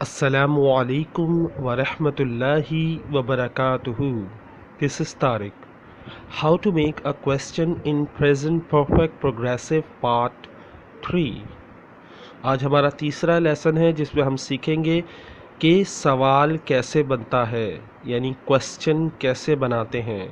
Assalamu alaikum wa rahmatullahi wa barakatuhu. This is Tariq. How to make a question in present perfect progressive part 3. आज हमारा तीसरा lesson है जिसमें हम सीखेंगे कि सवाल कैसे बनता है, यानी क्वेश्चन कैसे बनाते हैं।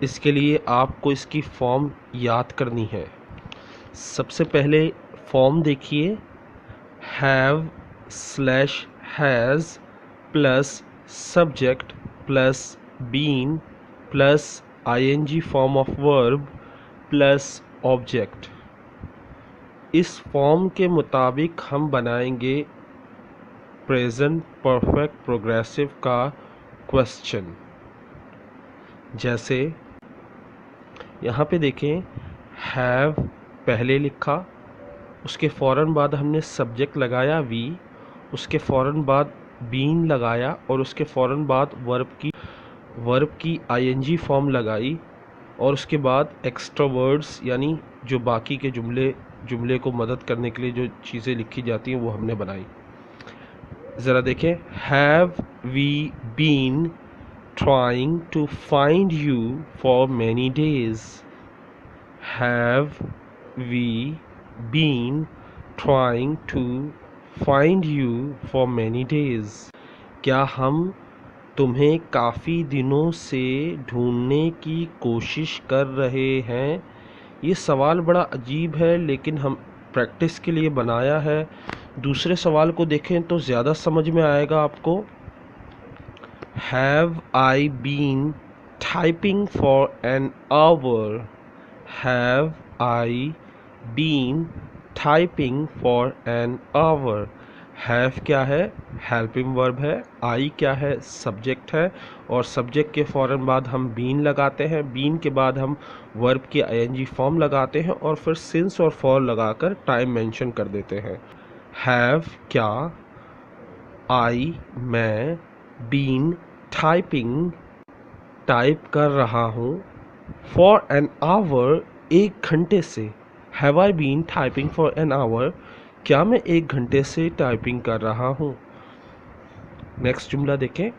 इसके लिए आपको इसकी फॉर्म याद करनी है। सबसे पहले फॉर्म देखिए, have slash has plus subject plus been plus ing form of verb plus object। इस फॉर्म के मुताबिक हम बनाएंगे प्रेजेंट परफेक्ट प्रोग्रेसिव का क्वेश्चन। जैसे यहाँ पे देखें, हैव पहले लिखा, उसके फ़ौरन बाद हमने सब्जेक्ट लगाया वी, उसके फ़ौरन बाद बीन लगाया और उसके फ़ौरन बाद वर्ब की आईएनजी फॉर्म लगाई और उसके बाद एक्स्ट्रा वर्ड्स यानी जो बाकी के जुमले को मदद करने के लिए जो चीज़ें लिखी जाती हैं वो हमने बनाई। ज़रा देखें, have we been trying to find you for many days. Have we been trying to find you for many days। क्या हम तुम्हें काफ़ी दिनों से ढूंढने की कोशिश कर रहे हैं। ये सवाल बड़ा अजीब है लेकिन हम प्रैक्टिस के लिए बनाया है। दूसरे सवाल को देखें तो ज़्यादा समझ में आएगा आपको। Have I been typing for an hour. Have I been typing for an hour। have क्या है, हेल्पिंग वर्ब है। आई क्या है, सब्जेक्ट है और सब्जेक्ट के फ़ौरन बाद हम बीन लगाते हैं। बीन के बाद हम वर्ब की आईएनजी फॉर्म लगाते हैं और फिर सिंस और फॉर लगाकर टाइम मेंशन कर देते हैं। हैव क्या, आई मैं, बीन टाइपिंग टाइप कर रहा हूँ, फॉर एन आवर एक घंटे से। Have I been typing for an hour, क्या मैं एक घंटे से टाइपिंग कर रहा हूँ। नेक्स्ट जुमला देखें,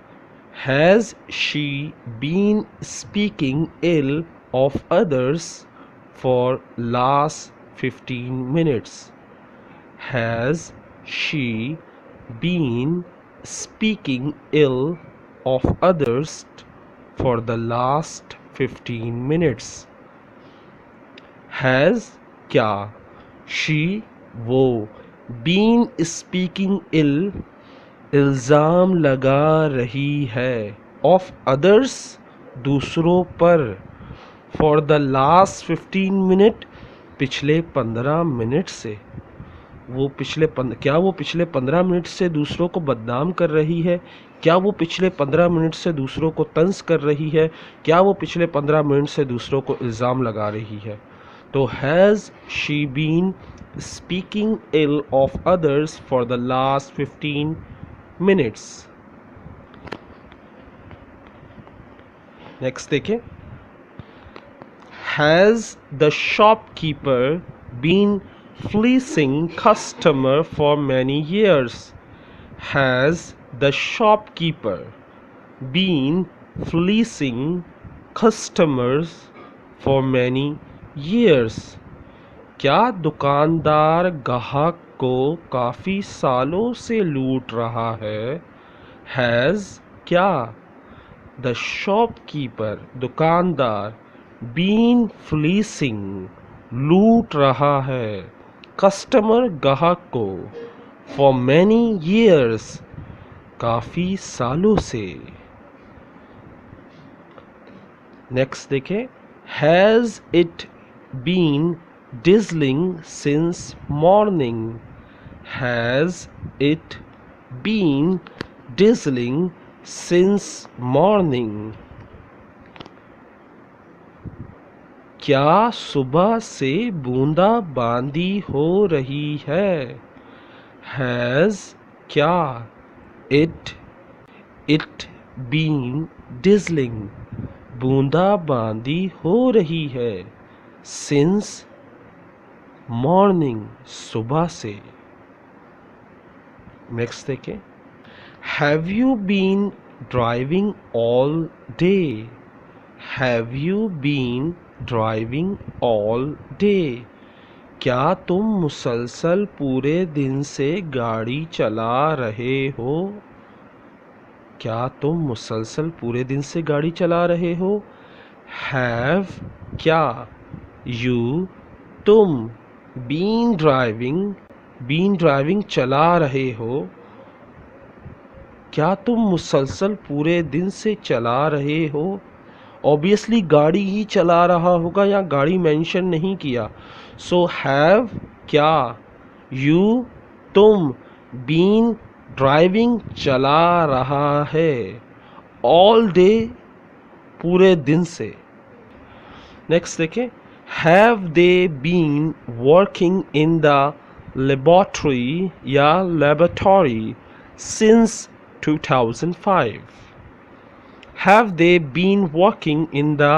has she been speaking ill of others for last 15 minutes. Has she been speaking ill of others for the last 15 minutes. Has क्या, शी वो, बीन स्पीकिंग इल इल्ज़ाम लगा रही है, ऑफ अदर्स दूसरों पर, फॉर द लास्ट 15 मिनट पिछले 15 minute से। क्या वो पिछले 15 मिनट से दूसरों को बदनाम कर रही है। क्या वो पिछले 15 मिनट से दूसरों को तंज कर रही है। क्या वो पिछले 15 मिनट से दूसरों को इल्ज़ाम लगा रही है। तो has she been speaking ill of others for the last 15 minutes. Next देखें, has the shopkeeper been fleecing customer for many years। Has the shopkeeper been fleecing customers for many years। क्या दुकानदार ग्राहक को काफ़ी सालों से लूट रहा है। Has क्या, the shopkeeper दुकानदार, been fleecing लूट रहा है, कस्टमर ग्राहक को, फॉर मैनी ईयर्स काफ़ी सालों से। नेक्स्ट देखें, has it been drizzling since morning. Has it been drizzling since morning. क्या सुबह से बूंदाबांदी हो रही है। हैज़ क्या, इट बीन डिजलिंग बूंदाबांदी हो रही है, सिंस मॉर्निंग सुबह से। नेक्स्ट देखें, have you been driving all day, have you been driving all day, क्या तुम मुसलसल पूरे दिन से गाड़ी चला रहे हो, क्या तुम मुसलसल पूरे दिन से गाड़ी चला रहे हो। हैव क्या, यू तुम, बीन ड्राइविंग चला रहे हो, क्या तुम मुसलसल पूरे दिन से चला रहे हो। ऑब्वियसली गाड़ी ही चला रहा होगा, या गाड़ी मेंशन नहीं किया। सो हैव क्या, यू तुम, बीन ड्राइविंग चला रहा है, ऑल डे पूरे दिन से। नेक्स्ट देखें, have they been working in the laboratory या laboratory since 2005, have they been working in the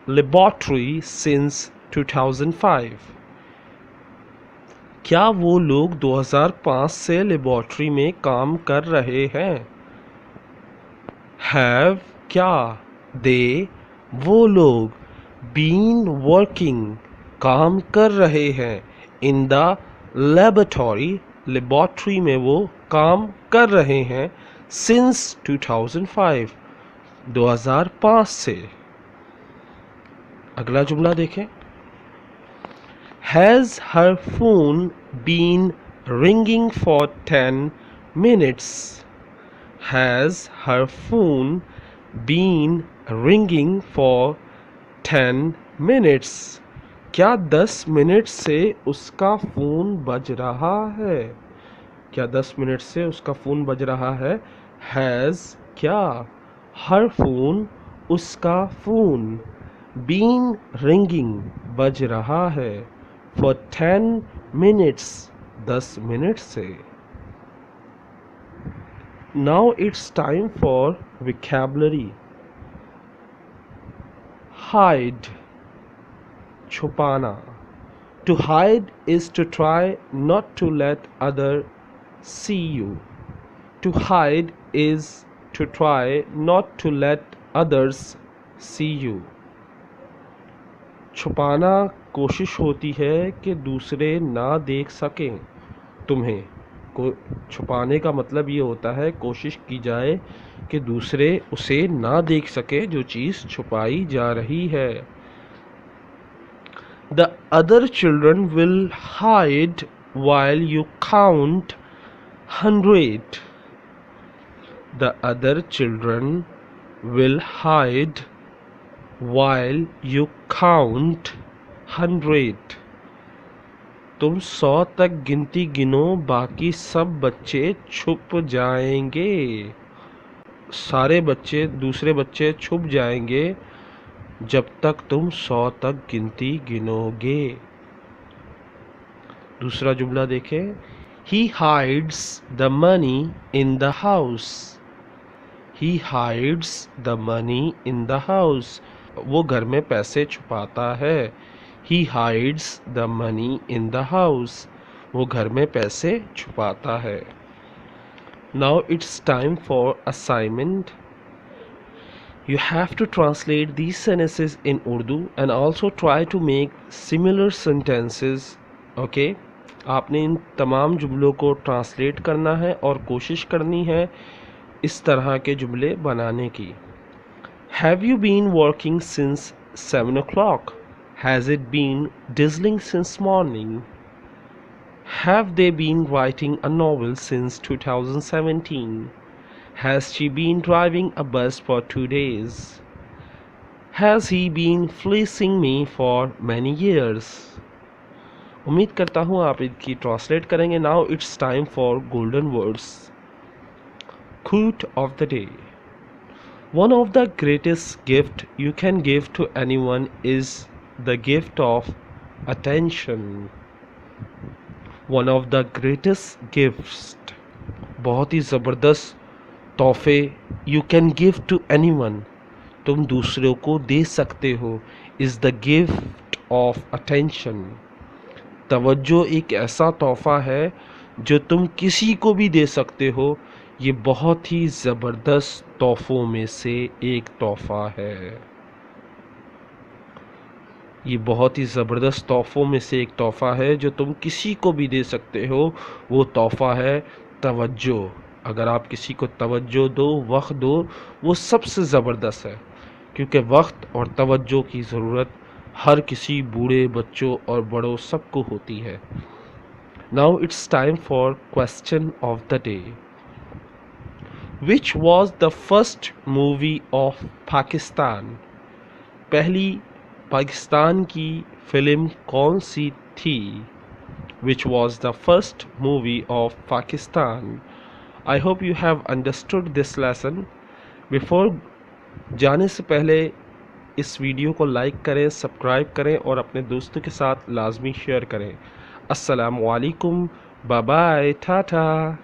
laboratory since 2005, क्या वो लोग 2005 से लेबोरेटरी में काम कर रहे हैं। हैव क्या, दे वो लोग, बीन वर्किंग काम कर रहे हैं, इन द लेबोरेटरी लेबोरेटरी में वो काम कर रहे हैं, सिंस 2005 2005 से। अगला जुमला देखें, has her phone been ringing for 10 minutes, has her phone been ringing for 10 minutes, क्या 10 मिनट से उसका फ़ोन बज रहा है, क्या 10 मिनट से उसका फ़ोन बज रहा है। हैज़ क्या, हर फोन उसका फ़ोन, बीन रिंगिंग बज रहा है, फॉर 10 minutes 10 मिनट से। Now it's time for vocabulary. Hide छुपाना, to hide is to try not to let other see you, to hide is to try not to let others see you, छुपाना कोशिश होती है कि दूसरे ना देख सकें तुम्हें। को छुपाने का मतलब ये होता है कोशिश की जाए कि दूसरे उसे ना देख सके जो चीज़ छुपाई जा रही है। The other children will hide while you count 100. The other children will hide while you count 100. तुम 100 तक गिनती गिनो, बाकी सब बच्चे छुप जाएंगे। सारे बच्चे, दूसरे बच्चे छुप जाएंगे जब तक तुम 100 तक गिनती गिनोगे। दूसरा जुमला देखें, He hides the money in the house. He hides the money in the house. वो घर में पैसे छुपाता है। He hides the money in the house. वो घर में पैसे छुपाता है। Now it's time for assignment. You have to translate these sentences in Urdu and also try to make similar sentences. Okay? आपने इन तमाम जुमलों को ट्रांसलेट करना है और कोशिश करनी है इस तरह के जुमले बनाने की। Have you been working since 7 o'clock? Has it been drizzling since morning? Have they been writing a novel since 2017? Has she been driving a bus for 2 days? Has he been fleecing me for many years? उम्मीद करता हूँ आप इनकी translate करेंगे। Now it's time for golden words. Quote of the day. One of the greatest gift you can give to anyone is the gift of attention. One of the greatest gifts, बहुत ही ज़बरदस्त तोहफे you can give to anyone, तुम दूसरों को दे सकते हो, is the gift of attention. तवज्जो एक ऐसा तोहफा है जो तुम किसी को भी दे सकते हो। ये बहुत ही ज़बरदस्त तोहफ़ों में से एक तोहफ़ा है। ये बहुत ही ज़बरदस्त तोहफ़ों में से एक तोहफ़ा है जो तुम किसी को भी दे सकते हो। वो तोहफ़ा है तवज्जो। अगर आप किसी को तवज्जो दो, वक्त दो, वो सबसे ज़बरदस्त है, क्योंकि वक्त और तवज्जो की ज़रूरत हर किसी बूढ़े, बच्चों और बड़ों सबको होती है। Now it's time for question of the day. Which was the first movie of Pakistan? पहली पाकिस्तान की फिल्म कौन सी थी? Which was the first movie of Pakistan? I hope you have understood this lesson. Before जाने से पहले इस वीडियो को like करें, सब्सक्राइब करें और अपने दोस्तों के साथ लाजमी शेयर करें। अस्सलामु अलैकुम, बाय बाय, टाटा।